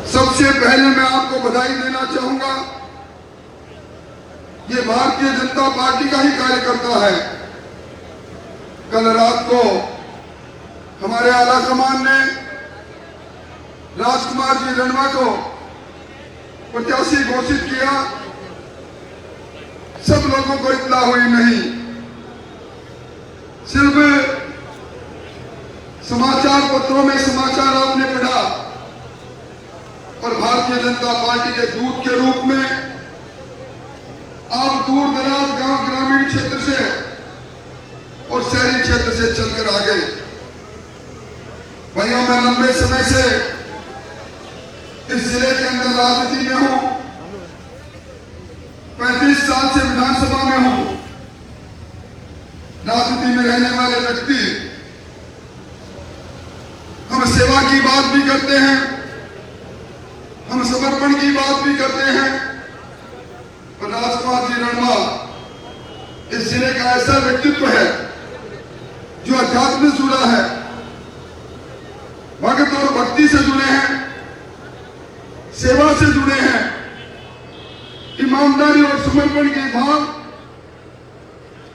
सबसे पहले मैं आपको बधाई देना चाहूंगा। ये भारतीय जनता पार्टी का ही कार्यकर्ता है। कल रात को हमारे आला कमान ने राजकुमार जी रणवा को प्रत्याशी घोषित किया। सब लोगों को इत्तला हुई नहीं, सिर्फ समाचार पत्रों में समाचार आपने पढ़ा और भारतीय जनता पार्टी के दूत के रूप में आप दूर दराज गांव ग्रामीण क्षेत्र से और शहरी क्षेत्र से चलकर आ गए। भाइयों, मैं लंबे समय से इस जिले के अंदर राजनीति में हूं, 35 साल से विधानसभा में हूं। राजनीति में रहने वाले व्यक्ति हम सेवा की बात भी करते हैं, हम समर्पण की बात भी करते हैं। और राजकुमार जी रणवा इस जिले का ऐसा व्यक्तित्व है जो अध्यात्म से जुड़ा है, भगत और भक्ति से जुड़े हैं, सेवा से जुड़े हैं, ईमानदारी और समर्पण के भाव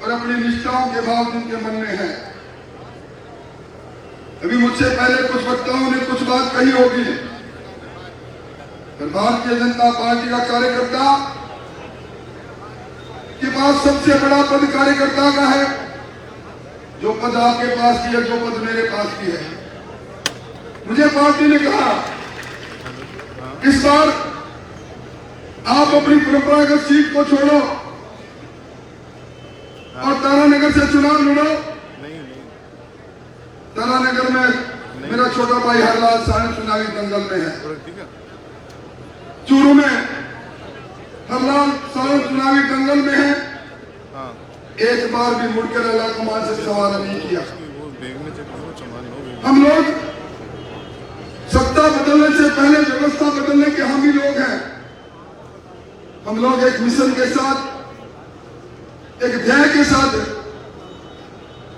और अपनी निष्ठाओं के भाव जिनके मन में है। अभी मुझसे पहले कुछ वक्ताओं ने कुछ बात कही होगी, पर भारतीय जनता पार्टी का कार्यकर्ता के पास सबसे बड़ा पद कार्यकर्ता का है। जो पद आपके पास की है, जो पद मेरे पास की है। मुझे पार्टी ने कहा इस बार आप अपनी परंपरागत सीट को छोड़ो और तारानगर से चुनाव लड़ो। तारानगर में मेरा छोटा भाई हरलाल साहब चुनावी दंगल में है। चूरू में हरलाल साहब चुनावी दंगल में है। एक बार भी मुड़कर अल्लाह कुमार से सवाल नहीं किया। हम लोग सत्ता बदलने से पहले व्यवस्था बदलने के हामी लोग हैं। हम लोग एक मिशन के साथ, एक ध्येय के साथ,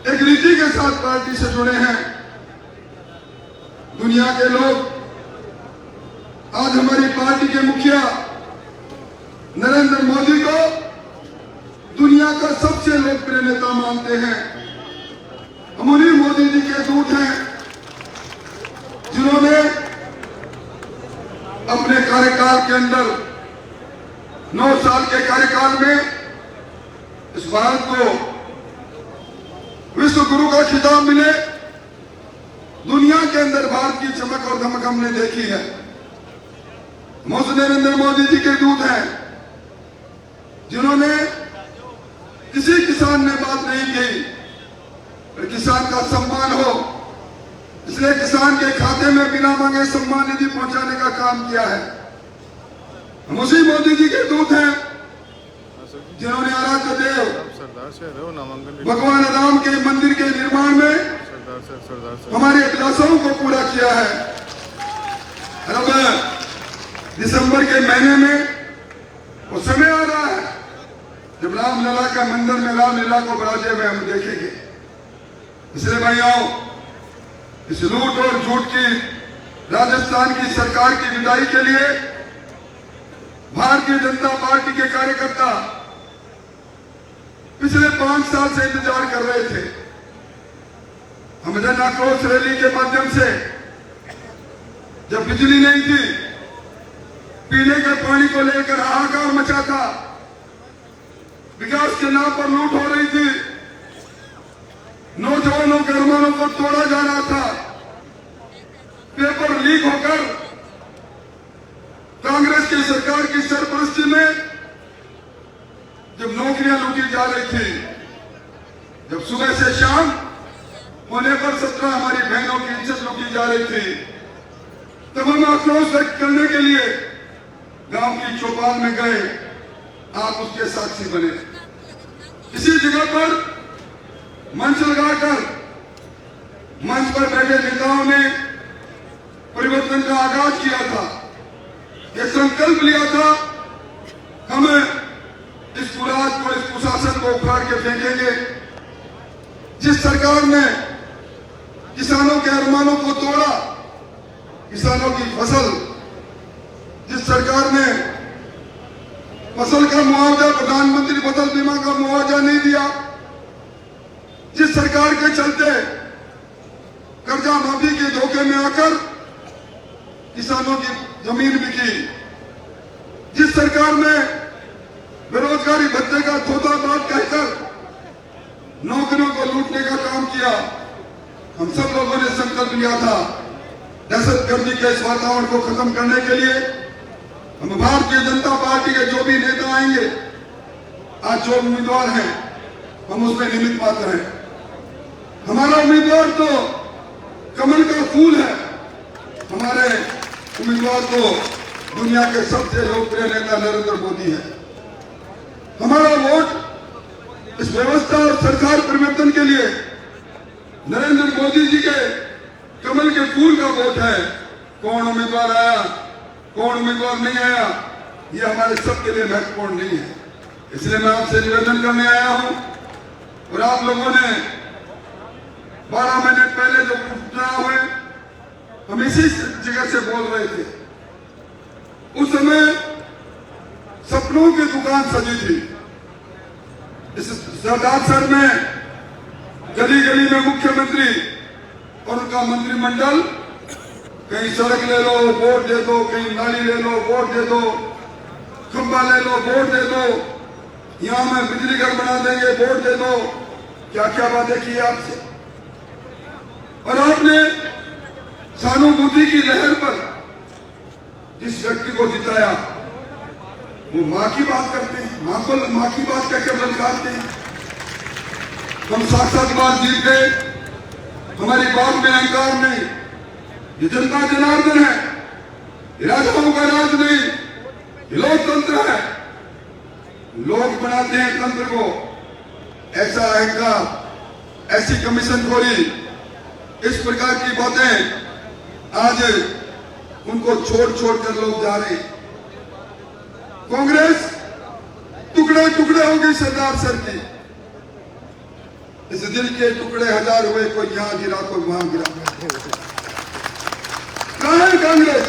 एक रीति के साथ पार्टी से जुड़े हैं। दुनिया के लोग आज हमारी पार्टी के मुखिया नरेंद्र मोदी को दुनिया का सबसे लोकप्रिय नेता मानते हैं। हम उन्हीं मोदी जी के दूत हैं जिन्होंने अपने कार्यकाल के अंदर 9 साल के कार्यकाल में इस भारत को विश्व गुरु का खिताब मिले। दुनिया के अंदर भारत की चमक और धमक हमने देखी है। हम नरेंद्र मोदी जी के दूत हैं जिन्होंने किसी किसान ने बात नहीं की, पर किसान का सम्मान हो इसलिए किसान के खाते में बिना मांगे सम्मान निधि पहुंचाने का काम किया है। हम उसी मोदी जी के दूत हैं जिन्होंने आराध्य देव भगवान राम के मंदिर के निर्माण में हमारी अभिलाषाओं को पूरा किया है। अब दिसंबर के महीने में वो समय आ रहा है जब रामलला का मंदिर में रामलीला को बराजे में हम देखेंगे। इसलिए भाइयों, इस लूट और झूठ की राजस्थान की सरकार की विदाई के लिए भारतीय जनता पार्टी के कार्यकर्ता पिछले 5 साल से इंतजार कर रहे थे। हम जन आक्रोश रैली के माध्यम से, जब बिजली नहीं थी, पीने के पानी को लेकर हाहाकार मचा था, विकास के नाम पर लूट हो रही थी, नौजवानों के अरमानों को तोड़ा जा रहा था, पेपर लीक होकर कांग्रेस की सरकार की सरपरस्ती में जब नौकरियां लूटी जा रही थी, जब सुबह से शाम होने पर 17 हमारी बहनों की इज्जत लूटी जा रही थी, तब हम आक्रोश व्यक्त करने के लिए गांव की चौपाल में गए। आप उसके साक्षी बने। इसी जगह पर मंच लगाकर मंच पर बैठे नेताओं ने परिवर्तन का आगाज किया था। यह संकल्प लिया था, हम इस कुराज को, इस कुशासन को उखाड़ के फेंकेंगे। जिस सरकार ने किसानों के अरमानों को तोड़ा, किसानों की फसल सरकार ने फसल का मुआवजा, प्रधानमंत्री फसल बीमा का मुआवजा नहीं दिया, जिस सरकार के चलते कर्जा माफी के धोखे में आकर किसानों की जमीन बिकी, जिस सरकार ने बेरोजगारी भत्ते का थोथा बात कहकर नौकरियों को लूटने का काम किया, हम सब लोगों ने संकल्प लिया था दहशतगर्दी के इस वातावरण को खत्म करने के लिए हम भारतीय जनता पार्टी के जो भी नेता आएंगे, आज जो उम्मीदवार हैं, हम उसमें निमित्त मात्र हैं। हमारा उम्मीदवार तो कमल का फूल है, हमारे उम्मीदवार तो दुनिया के सबसे लोकप्रिय नेता नरेंद्र मोदी है। हमारा वोट इस व्यवस्था और सरकार परिवर्तन के लिए नरेंद्र मोदी जी के कमल के फूल का वोट है। कौन उम्मीदवार आया, कौन उम्मीदवार नहीं आया, ये हमारे सबके लिए महत्वपूर्ण नहीं है। इसलिए मैं आपसे निवेदन करने आया हूं, और आप लोगों ने 12 महीने पहले जो उपचुनाव हुए, हम इसी जगह से बोल रहे थे। उस समय सपनों की दुकान सजी थी। इस सरदार में गली गली में मुख्यमंत्री और उनका मंत्रिमंडल, कहीं सड़क ले लो वोट दे दो, कहीं नाली ले लो वोट दे दो, खंबा ले लो वोट दे दो, यहां में बिजली घर बना देंगे वोट दे दो, क्या क्या बातें की आपसे। और आपने सहानुभूति की लहर पर जिस व्यक्ति को जिताया, वो मां की बात करते हैं, मां की बात कहकर ललकारते हैं। हम साक्षात जीत गए, हमारी बात में अहंकार नहीं। ये जनता जनार्दन है, ये राजाओं का राज नहीं, ये लोकतंत्र है। लोग बनाते हैं तंत्र को। ऐसा अहंकार, ऐसी कमीशन खोरी, इस प्रकार की बातें आज उनको छोड़ छोड़कर लोग जा रहे हैं। कांग्रेस टुकड़े टुकड़े हो गई सरदार सर की। इस दिल के टुकड़े हजार हुए, कोई यहां गिरा कोई वहां गिरा। कहां है कांग्रेस?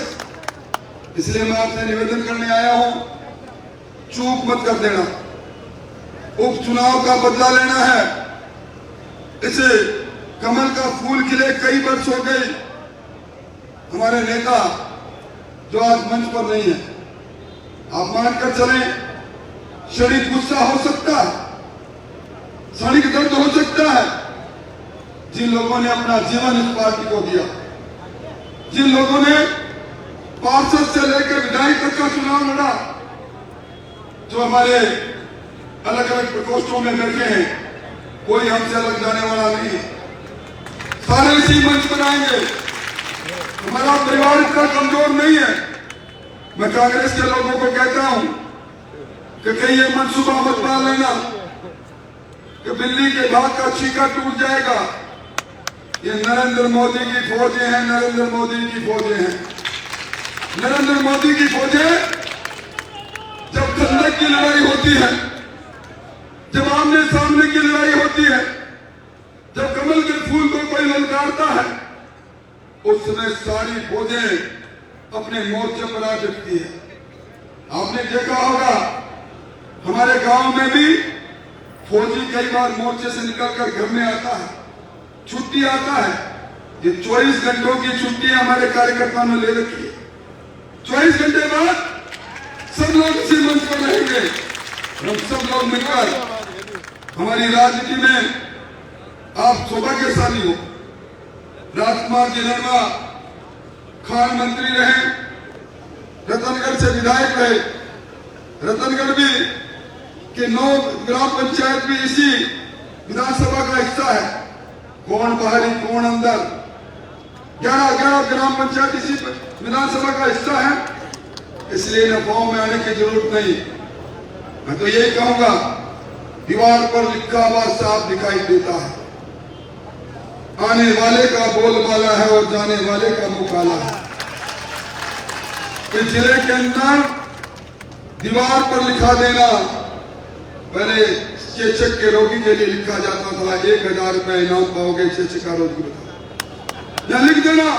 इसलिए मैं आपसे निवेदन करने आया हूं, चूक मत कर देना। उपचुनाव का बदला लेना है। इसे कमल का फूल खिले कई वर्ष हो गई। हमारे नेता जो आज मंच पर नहीं है, आप मानकर चलें, क्षणिक गुस्सा हो सकता है, क्षणिक दर्द हो सकता है। जिन लोगों ने अपना जीवन इस पार्टी को दिया, जिन लोगों ने पार्षद से लेकर विधायक तक का चुनाव लड़ा, जो हमारे अलग अलग प्रकोष्ठों में बैठे हैं, कोई हमसे अलग जाने वाला नहीं है। सारे इसी मंच पर आएंगे। हमारा परिवार इतना कमजोर नहीं है। मैं कांग्रेस के लोगों को कहता हूं कि कहीं ये मंसूबा मत मान लेना कि बिल्ली के भाग का छीका टूट जाएगा। ये नरेंद्र मोदी की फौजें हैं, नरेंद्र मोदी की फौजें हैं। नरेंद्र मोदी की फौजें जब खंदक की लड़ाई होती है, जब आमने सामने की लड़ाई होती है, जब कमल के फूल को कोई ललकारता है, उस समय सारी फौजें अपने मोर्चे पर आ सकती है। आपने देखा होगा हमारे गांव में भी फौजी कई बार मोर्चे से निकलकर घर में आता है, छुट्टी आता है। ये 24 घंटों की छुट्टी हमारे कार्यकर्ताओं ने ले रखी है। 24 घंटे बाद सब लोग इसी मंच पर रहेंगे। हम सब लोग मिलकर हमारी राजनीति में आप सौभाग्यशाली हो। राजकुमार जी लड़वा खान मंत्री रहे, रतनगढ़ से विधायक रहे। रतनगढ़ भी के 9 ग्राम पंचायत भी इसी विधानसभा का हिस्सा है। कौन बाहरी कौन अंदर, 11 ग्राम पंचायत इसी विधानसभा का हिस्सा है। इसलिए इन अफवाहों में आने की जरूरत नहीं। मैं तो यही कहूंगा, दीवार पर लिखा हुआ साफ दिखाई देता है, आने वाले का बोलबाला है और जाने वाले का मुंह काला है। इस जिले के अंदर दीवार पर लिखा देना, पहले शिक्षक के रोगी के लिए लिखा जाता था 1000 रुपए इनाम पाओगे शिक्षक का रोगी बता, या लिख देना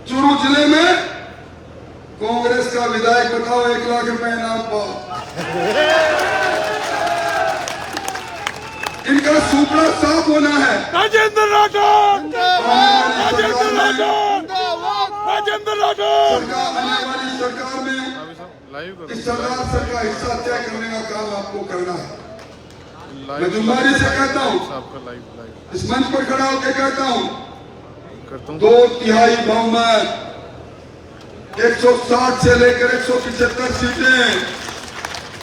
चूरू जिले में कांग्रेस का विधायक बताओ 1 लाख रुपए इनाम पाओ। इनका सुपड़ा साफ होना है। राजेंद्र राठौर, राजेंद्र राठौर, राजेंद्र राठौर। आने वाली सरकार में इस सरदार का हिस्सा तय करने का काम आपको करना है। मैं जुम्मारी से कहता हूँ, इस मंच पर खड़ा होकर कहता हूँ, 2/3 बहुमत 160 से लेकर 175 सीटें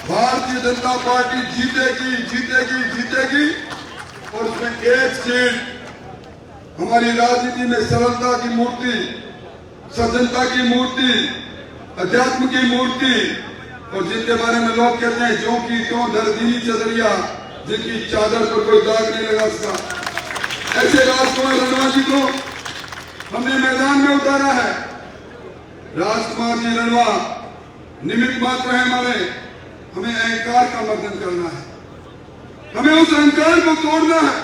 भारतीय जनता पार्टी जीतेगी, जीतेगी, जीतेगी। और उसमें 1 सीट हमारी राजनीति में सरलता की मूर्ति, सज्जनता की मूर्ति, अध्यात्म की मूर्ति, और जिनके बारे में लोग कहते हैं जो की क्यों दर्दीनी चदरिया, जिनकी चादर पर कोई दाग नहीं लगा सकता, ऐसे राजकुमार रणवा जी को हमने मैदान में उतारा है। राजकुमार जी रणवा निमित्त मात्र है हमारे। हमें अहंकार का मर्दन करना है, हमें उस अहंकार को तोड़ना है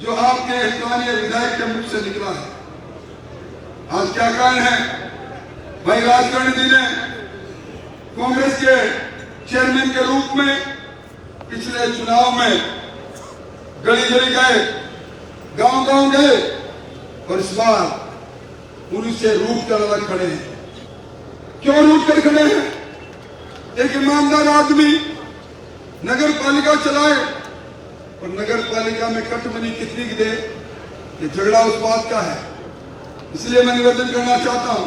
जो आपके स्थानीय विधायक के मुख से निकला है। आज क्या कारण है भाई? राजकरण जी ने कांग्रेस के चेयरमैन के रूप में पिछले चुनाव में गली गली गए, गांव गांव गए, और इस बार उनसे रूठ कर अलग खड़े हैं। क्यों रूठ कर खड़े हैं? एक ईमानदार आदमी नगर पालिका चलाए और नगर पालिका में कटमनी कितनी की दे, ये झगड़ा उस बात का है। इसलिए मैं निवेदन करना चाहता हूं,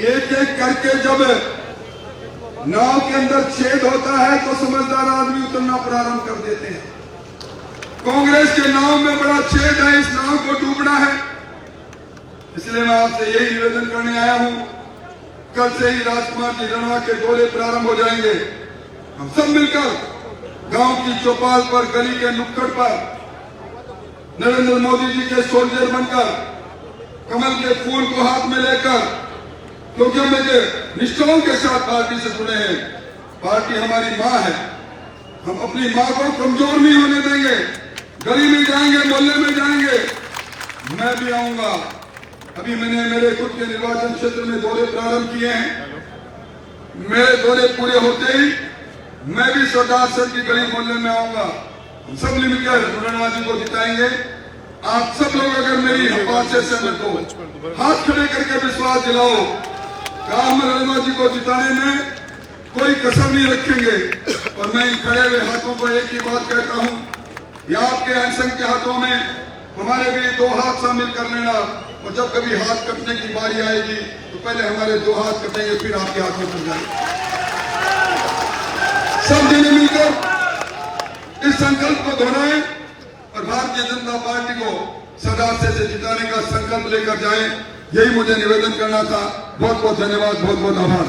एक एक करके जब नाव के अंदर छेद होता है तो समझदार आदमी उतरना प्रारंभ कर देते हैं। कांग्रेस के नाव में बड़ा छेद है, इस नाव को डूबना है। इसलिए मैं आपसे यही निवेदन करने आया हूं। कल से ही राजकुमार जी रणवा के दौरे प्रारंभ हो जाएंगे। हम सब मिलकर गांव की चौपाल पर, गली के नुक्कड़ पर नरेंद्र मोदी जी के सोल्जर बनकर, कमल के फूल को हाथ में लेकर, क्योंकि हम एक निष्ठाओं के साथ पार्टी से जुड़े हैं। पार्टी हमारी माँ है, हम अपनी माँ को कमजोर नहीं होने देंगे। गली में जाएंगे, मोहल्ले में जाएंगे, मैं भी आऊंगा। अभी मैंने मेरे खुद के निर्वाचन क्षेत्र में दौरे प्रारंभ किए हैं। मेरे दौरे पूरे होते ही मैं भी सरदार सर की गली मोहल्ले में आऊंगा। हम सब मिलकर रणवा जी को जिताएंगे। आप सब लोग अगर मेरी बात से सहमत हो, हाथ खड़े करके विश्वास दिलाओ कि हम रणवा जी को जिताने में कोई कसर नहीं रखेंगे। और मैं इन खड़े हुए हाथों को एक ही बात कहता हूँ, या आपके असंख्य हाथों में हमारे भी 2 हाथ शामिल कर लेना। और जब कभी हाथ कटने की बारी आएगी तो पहले हमारे 2 हाथ कटेंगे, फिर आपके हाथ में जाएंगे। सब जने मिलकर इस संकल्प को दोहराएं और भारतीय जनता पार्टी को सदासे से जिताने का संकल्प लेकर जाएं। यही मुझे निवेदन करना था। बहुत बहुत धन्यवाद, बहुत बहुत आभार।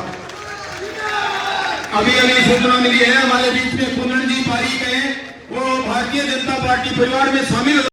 अभी सूचना मिली है, हमारे बीच में पुनर्जी पारी हैं, वो भारतीय जनता पार्टी परिवार में शामिल